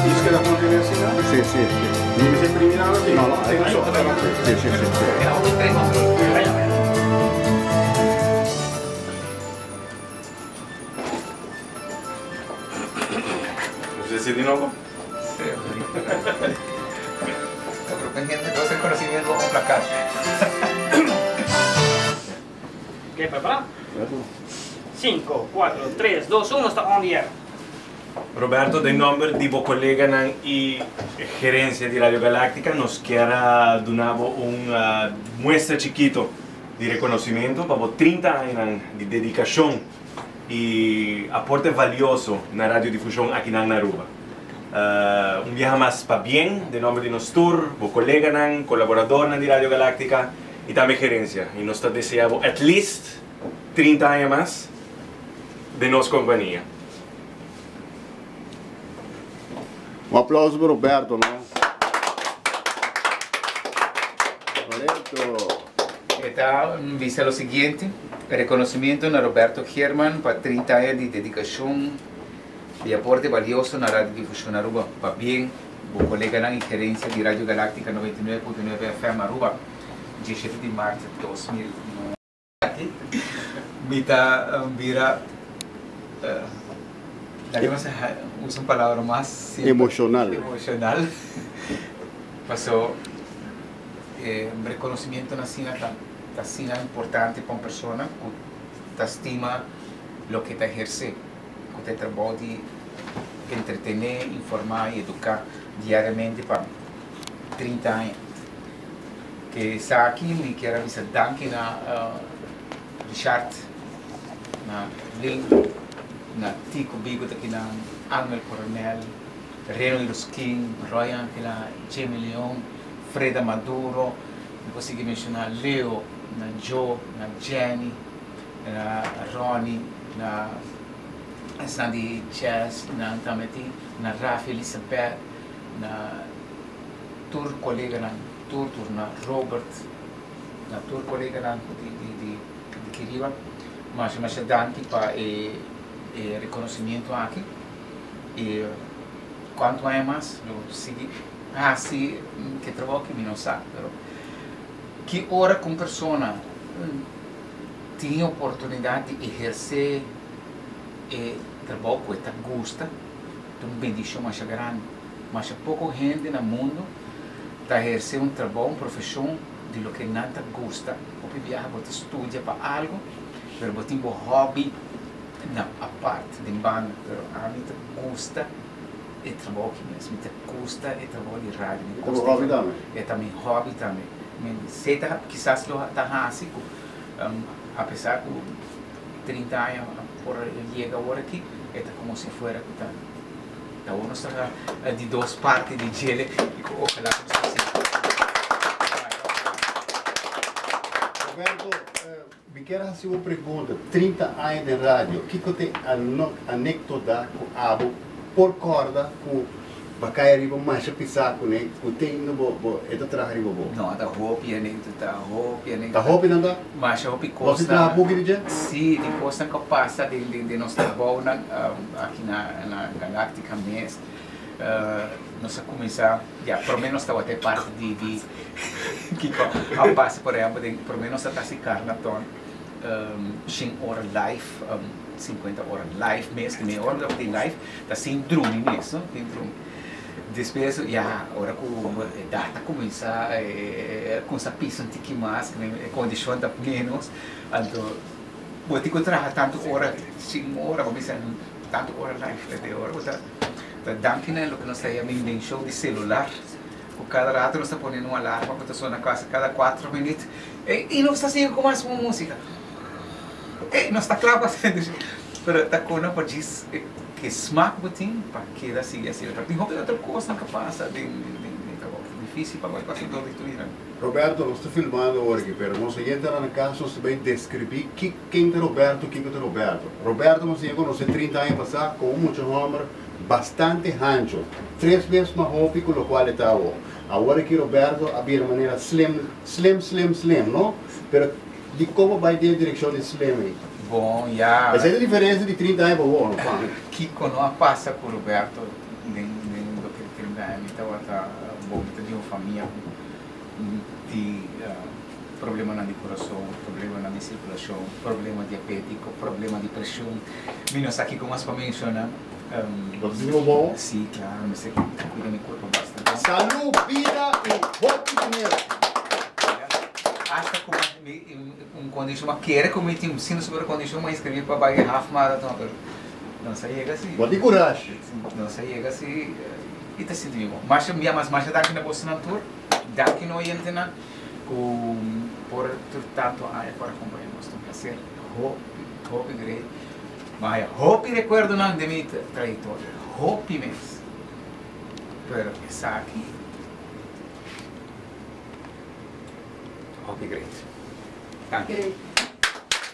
Diz que era por universidade? Sì, sì, sì. Non mi sembra criminale? No, no, sei so. sì, sì, sì, sì. Você se di nuovo? Sí, otro pendiente, todo ese conocimiento con placar. Ok, preparado? 5, 4, 3, 2, 1, está on the air. Roberto, de nombre de vos colega y gerencia de Radio Galáctica, nos quiera donar una muestra chiquito de reconocimiento para 30 años de dedicación y aporte valioso en la radiodifusión aquí en Aruba. Un viaje más para bien, de nombre de nosotros, vos colega, colaborador de Radio Galáctica y también gerencia. Y nos deseamos at least 30 años más de nos compañía. Un applauso per Roberto, no? Roberto. Está, dice lo siguiente, reconocimiento a Roberto Germán por 30 años de dedicación y aporte valioso en la radiodifusión Aruba, para bien, vos colega y gerencia de Radio Galáctica 99.9 FM Aruba, 17 de marzo de 2009. Mira, usa una palabra más Emocional. Pasó un reconocimiento na cena tan importante para una persona que estima lo que te ejerce, que te trabaja de entretener, informar y educar diariamente para 30 años. Que está aquí, me quiero avisar danke na Richard, na Link, na Tico Bigot aqui na Angel Coronel, Reno Iruskin, Roy Angela, Jamie Leon, Freda Maduro, não consegui mencionar Leo, na Joe, na Jenny, na Ronnie, na Sandy Chess, na Tamati, na Rafa Elizabeth, na Tur colega na Tur na Robert, na Tur colega na de Kiriba, mas danke para reconocimiento aquí. Y cuanto hay más, lo sigue así que trabajo que me no sabe, pero que hora con persona tiene oportunidad de ejercer el trabajo que te gusta, es una bendición más grande. Mas poca gente en el mundo está ejerciendo un trabajo, una profesión de lo que nada te gusta. Porque viaja, porque estudia para algo, pero porque tiene un hobby na parte de banda, pero a mí me gusta el trabajo mesmo, me gusta el trabajo de rádio. Como hobby também? É também hobby também. Sei quizás lo está assim, apesar que 30 anos por llega agora aqui, é como se fuera tá uno está de duas partes de gelo e ojalá Roberto, me quero fazer uma pergunta. 30 anos de rádio, o que você anecdota com abo por corda com bacai arriba mais pisaco, né? O tem no bo eta tra arriba bo. Não, tá roupa anecdota, Tá roupa não dá? Mas roupa costa. Você tá pouco de gente? Sim, depois na capaz de nosso trabalho aqui na Galáctica mesmo. Nós começar, já, pelo menos estava até parte de que a base, por exemplo, pelo menos até se carnaton 5 horas live, 50 horas live mesmo, que meia hora de live, está sem drone mesmo, tem drone. Depois, já, agora que a data começa com essa pista um pouquinho mais, a condição está menos, então, vou ter que trabalhar tanto hora, 5 horas, vamos dizer, tanto hora live, de hora, danke lo que nos está llamando en show de celular. Por cada rato nos está poniendo una alarma que suena casi cada 4 minutos. Y nos está haciendo como más música. No está claro haciendo eso. Pero está con una diz que smack botín para que siga así. Pero tem outra coisa que passa de trabalho difícil para quase todo destruir. Roberto, nós estamos filmando hoje, mas nós entramos na casa, nós também descrever quem é Roberto, quem é Roberto. Roberto, nós conhecemos 30 anos passados, com muito nome, bastante ancho, 3 vezes mais rápido com o qual está agora. Agora que Roberto havia de maneira slim, não? Mas de como vai ter a direção de slim? Bom, já... Essa é a diferença de 30 anos para agora, não? Que quando passa com o Roberto, mita wata bomita de uma família de problema na coração, problema na circulação, problema diabético, problema de pressão. Minos aqui como as para mencionar. Você bom? Sim, claro, me sei que cuida meu corpo bastante. Saúde, vida e hope dinheiro. Hasta como condição, mas quer como eu tinha sino sobre a condição, mas escrevi para baixo half marathon, mas não chega assim. Pode coragem. Não chega assim. E está sentindo bom. Mas minha mais daqui na bolsa na tour, daqui no entena, por tanto aí para acompanhar nós um prazer. Hope great. Mas hope recuerdo não de minha trajetória. Hope mesmo. Pero essa aqui. Hope great. Thank you.